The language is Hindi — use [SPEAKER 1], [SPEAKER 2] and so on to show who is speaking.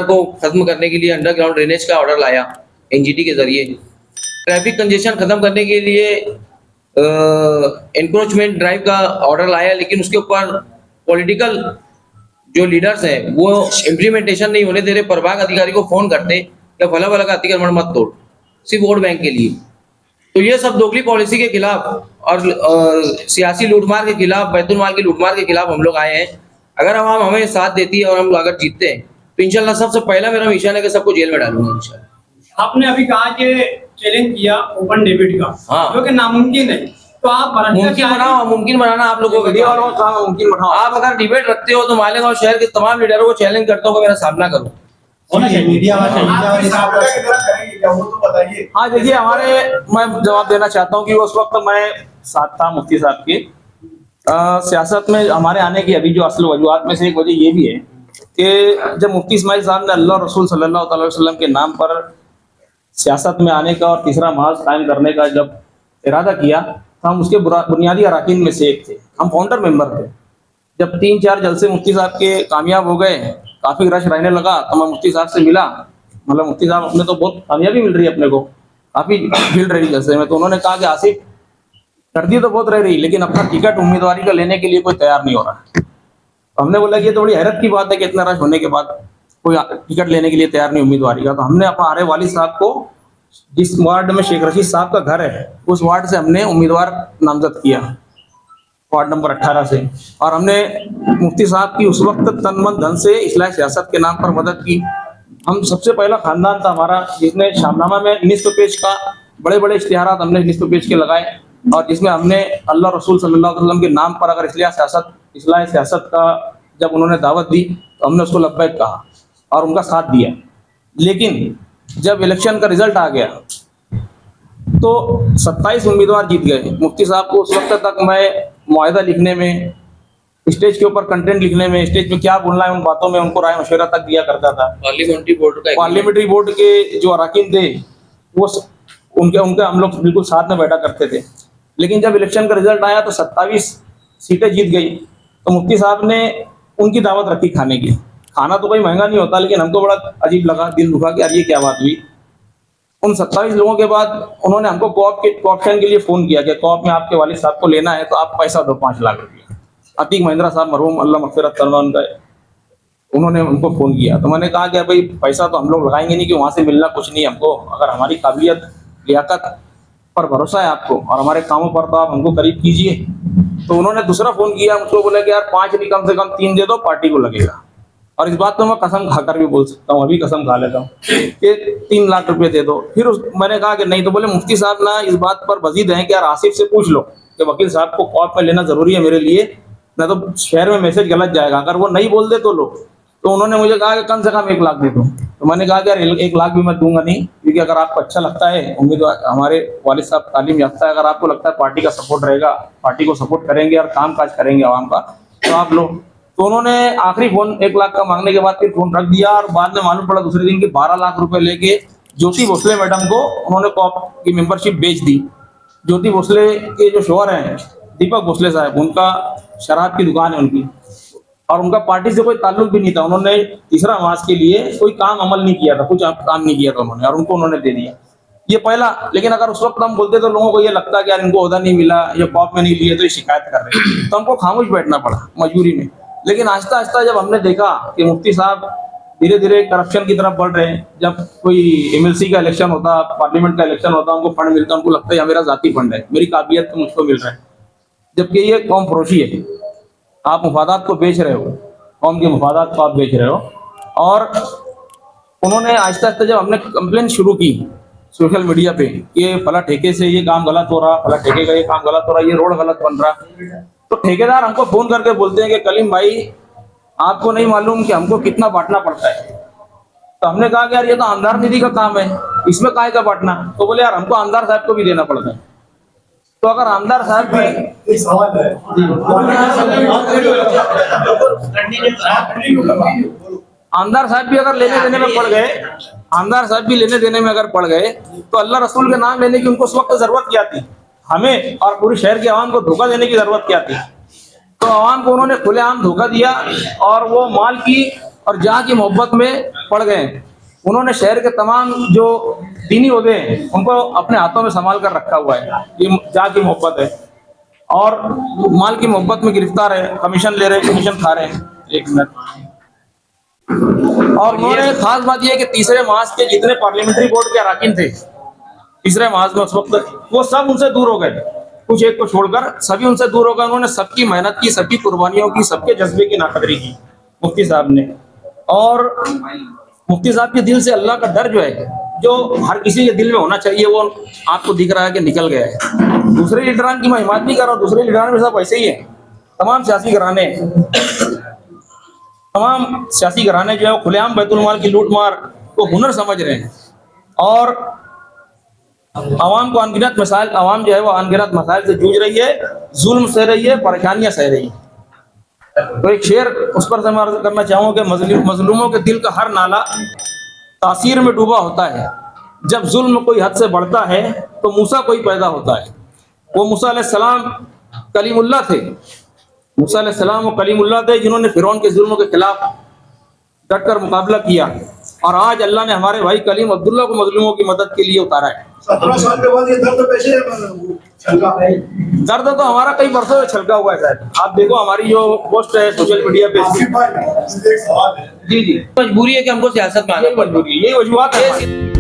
[SPEAKER 1] ऑर्डर को खत्म करने के लिए अंडरग्राउंड ड्रेनेज का ऑर्डर लाया एनजीटी के जरिए। ट्रैफिक कंजेशन खत्म करने के लिए एनक्रोचमेंट ड्राइव का ऑर्डर लाया, लेकिन उसके ऊपर पॉलिटिकल जो लीडर्स हैं वो इम्प्लीमेंटेशन नहीं होने दे रहे। प्रभाग अधिकारी को फोन करते या फला फला का अतिक्रमण मत तोड़, सिर्फ वोट बैंक के लिए। तो ये सब दोगली पॉलिसी के खिलाफ और सियासी लूटमार के खिलाफ, बैतुल माल की लूटमार के खिलाफ हम लोग आए हैं। अगर हम हमें साथ देती है और हम अगर जीतते हैं तो इंशाल्लाह सबसे पहला मेरा मिशन है कि सबको जेल में डालूंगा इंशाल्लाह।
[SPEAKER 2] आपने अभी कहा कि चैलेंज किया ओपन डेबिट का,
[SPEAKER 1] हाँ,
[SPEAKER 2] जो कि नामुमकिन है, तो आप
[SPEAKER 1] मुमकिन बनाओ। मुमकिन बनाना आप लोगों को मुमकिन बनाओ। आप अगर डिबेट रखते हो तो मालेगांव शहर के तमाम लीडरों को चैलेंज करता हूँ कि मेरा सामना करो।
[SPEAKER 3] मीडिया
[SPEAKER 2] हाँ देखिए, मैं जवाब देना चाहता हूँ कि उस वक्त मैं साथ था मुफ्ती साहब के। सियासत में हमारे आने की अभी जो असल वजूहत में से एक वजह ये भी है कि जब मुफ्ती इस्माइल साहब ने अल्लाह रसूल सल्लल्लाहु अलैहि वसल्लम के नाम पर सियासत में आने का और तीसरा महाज कायम करने का जब इरादा किया, तो हम उसके बुनियादी अराकीन में से एक थे, हम फाउंडर मेंबर थे। जब 3-4 जलसे मुफ्ती साहब के कामयाब हो गए, काफी रश रहने लगा, तो मैं मुफ्ती साहब से मिला। मतलब मुफ्ती साहब अपने तो बहुत कामयाबी मिल रही है, अपने को काफी भीड़ रही जलसे में। तो उन्होंने कहा कि आसिफ, सर्दी तो बहुत रह रही, लेकिन अपना टिकट उम्मीदवारी का लेने के लिए कोई तैयार नहीं हो रहा। तो हमने बोला कि ये तो बड़ी हैरत की बात है कि इतना रश होने के बाद कोई टिकट लेने के लिए तैयार नहीं उम्मीदवारी का। तो हमने हमारे वालिद साहब को, जिस वार्ड में शेख रशीद साहब का घर है, उस वार्ड से हमने उम्मीदवार नामजद किया, वार्ड नंबर 18 से। और हमने मुफ्ती साहब की उस वक्त तन मन धन से इस्लाह सियासत के नाम पर मदद की। हम सबसे पहला खानदान था हमारा जिसने शामनामा में निस्फ पेज का बड़े बड़े इश्तिहारात हमने निस्फ पेज के लगाए, और जिसमें हमने अल्लाह रसूल सल्लल्लाहु अलैहि वसल्लम के नाम पर अगर इस्लाह सियासत का जब उन्होंने दावत दी तो हमने उसको लब्बैक कहा और उनका साथ दिया। लेकिन जब इलेक्शन का रिजल्ट आ गया तो 27 उम्मीदवार जीत गए। मुफ्ती साहब को उस वक्त तक मैं मुआहिदा लिखने में, स्टेज के ऊपर कंटेंट लिखने में, स्टेज में क्या बोलना है उन बातों में उनको राय मशवरा तक दिया करता था। पार्लियामेंट्री बोर्ड के जो अराकीन थे वो उनके हम लोग बिल्कुल साथ में बैठा करते थे। लेकिन जब इलेक्शन का रिजल्ट आया तो 27 सीटें जीत गई, तो मुफ्ती साहब ने उनकी दावत रखी खाने की। खाना तो कोई महंगा नहीं होता, लेकिन हमको बड़ा अजीब लगा, दिल दुखा कि यार ये क्या बात हुई। उन 27 लोगों के बाद उन्होंने हमको कोऑप्शन के लिए फोन किया कि कोऑप में आपके वालिद साहब को लेना है तो आप पैसा दो 5 लाख रुपया। अतीक महिंद्रा साहब मरहूम, अल्लाह मग़फ़िरत फरमाए उनका, उन्होंने उनको फोन किया। तो मैंने कहा कि भाई पैसा तो हम लोग लगाएंगे नहीं, कि वहाँ से मिलना कुछ नहीं हमको, अगर हमारी काबिलियत लियाकत पर भरोसा है आपको और हमारे कामों पर, तो आप हमको करीब कीजिए। तो उन्होंने दूसरा फोन किया, मुझको बोला कि यार 5 नहीं, कम से कम 3 दे दो, पार्टी को लगेगा। और इस बात को मैं कसम खाकर भी बोल सकता हूँ, अभी कसम खा लेता हूँ कि 3 लाख रुपए दे दो। फिर मैंने कहा कि नहीं, तो बोले मुफ्ती साहब ना इस बात पर वजीद हैं कि यार आसिफ से पूछ लो कि वकील साहब को कोर्ट में लेना जरूरी है मेरे लिए, नहीं तो शहर में मैसेज गलत जाएगा। अगर वो नहीं बोल दे तो लो। तो उन्होंने मुझे कहा कि कम से कम 1 लाख दे दो। तो मैंने कहा कि यार 1 लाख भी मैं दूंगा नहीं, क्योंकि अगर आपको अच्छा लगता है, उम्मीदवार हमारे वालिद साहब तालीम याफ्ता है, अगर आपको लगता है पार्टी का सपोर्ट रहेगा, पार्टी को सपोर्ट करेंगे और काम काज करेंगे आवाम का, तो आप लो। तो उन्होंने आखिरी फोन 1 लाख का मांगने के बाद फिर फोन रख दिया, और बाद में मालूम पड़ा दूसरे दिन कि 12 लाख रुपए लेके ज्योति भोसले मैडम को उन्होंने कोऑप की मेंबरशिप बेच दी। ज्योति भोसले के जो शोहर हैं दीपक भोसले साहब, उनका शराब की दुकान है उनकी, और उनका पार्टी से कोई ताल्लुक भी नहीं था। उन्होंने तीसरा मास के लिए कोई काम अमल नहीं किया था, कुछ काम नहीं किया था उन्होंने, और उनको उन्होंने दे दिया। ये पहला। लेकिन अगर उस वक्त हम बोलते तो लोगों को ये लगता कि यार इनको ओहदा नहीं मिला या कॉप में नहीं लिए तो ये शिकायत कर रहे हैं, तो हमको खामोश बैठना पड़ा मजबूरी में। लेकिन आहिस्ता आहिस्ता जब हमने देखा कि मुफ्ती साहब धीरे धीरे करप्शन की तरफ बढ़ रहे हैं, जब कोई MLC का इलेक्शन होता, पार्लियामेंट का इलेक्शन होता, उनको फंड मिलता, उनको लगता है मेरा जाती फंड है, मेरी काबिलियत तो मुझको मिल रहा है, जबकि ये कौम फरोशी है। आप मुफादात को बेच रहे हो, कौम के मुफादात को आप बेच रहे हो। और उन्होंने आहिस्ता आहिस्ता जब हमने कंप्लेन शुरू की सोशल मीडिया पे कि फला ठेके से ये काम गलत हो रहा, फला ठेके का ये काम गलत हो रहा, ये रोड गलत बन रहा, तो ठेकेदार हमको फोन करके बोलते हैं कि कलीम भाई आपको नहीं मालूम कि हमको कितना बांटना पड़ता है। तो हमने कहा कि यार ये तो आमदार निधि का काम है, इसमें काहे का बांटना। तो बोले यार हमको आमदार साहब को भी देना पड़ता है। तो अगर आमदार साहब भी
[SPEAKER 3] सवाल है,
[SPEAKER 2] आमदार साहब भी अगर लेने देने में पड़ गए, आमदार साहब भी लेने देने में अगर पड़ गए, तो अल्लाह रसूल के नाम लेने की उनको उस वक्त जरूरत क्या थी। हमें और पूरी शहर के आवाम को धोखा देने की जरूरत क्या थी। तो आवाम को उन्होंने खुलेआम धोखा दिया, और वो माल की और जहाँ की मोहब्बत में पड़ गए। उन्होंने शहर के तमाम जो दीनी ओहदे हैं उनको अपने हाथों में संभाल कर रखा हुआ है। ये जहाँ की मोहब्बत है और माल की मोहब्बत में गिरफ्तार है, कमीशन ले रहे हैं, कमीशन खा रहे हैं। एक मिनट। और उन्होंने खास बात यह है कि तीसरे महाज के जितने पार्लियामेंट्री बोर्ड के अराकीन थे तीसरे महाज में उस वक्त, वो सब उनसे दूर हो गए। कुछ एक को छोड़कर सभी उनसे दूर हो गए। उन्होंने सबकी मेहनत की, सबकी कुर्बानियों की, सबके जज्बे की नाकदरी की मुफ्ती साहब ने। और मुफ्ती साहब के दिल से अल्लाह का डर जो है, जो हर किसी के दिल में होना चाहिए, वो आपको दिख रहा है कि निकल गया है। दूसरे लीडरान की मैं हिमायत नहीं कर रहा हूँ, दूसरे लीडरान में सब ऐसे ही है। तमाम सियासी घराने जो है वो खुलेआम बैतुल माल की लूट मार को हुनर समझ रहे हैं और आवाम को अनगिनत मसाइल, आवाम जो है वो अनगिनत मसाइल से जूझ रही है, जुल्म सह रही है, परेशानियां सह रही है। तो एक शेर उस पर से मैं अर्ज करना चाहूंगा कि मजलूमों के दिल का हर नाला तासीर में डूबा होता है। जब जुल्म कोई हद से बढ़ता है तो मूसा कोई पैदा होता है। वो मूसा अलैहिस्सलाम कलीमुल्लाह थे। मूसा अलैहिस्सलाम वो कलीमुल्लाह थे जिन्होंने फिरौन के जुल्म के खिलाफ डटकर मुकाबला किया। और आज अल्लाह ने हमारे भाई कलीम अब्दुल्ला को मजलूमों की मदद के लिए उतारा है।
[SPEAKER 3] 17 साल के बाद ये दर्द कैसे छलका?
[SPEAKER 2] दर्द तो हमारा कई वर्षों से छलका हुआ है साहब। आप देखो हमारी जो पोस्ट है सोशल मीडिया पे।
[SPEAKER 3] आसिफ भाई, एक सवाल है।
[SPEAKER 2] जी जी,
[SPEAKER 1] मजबूरी है कि हमको सियासत में आना पड़ रहा है।
[SPEAKER 2] मजबूरी, यही वजूहत है।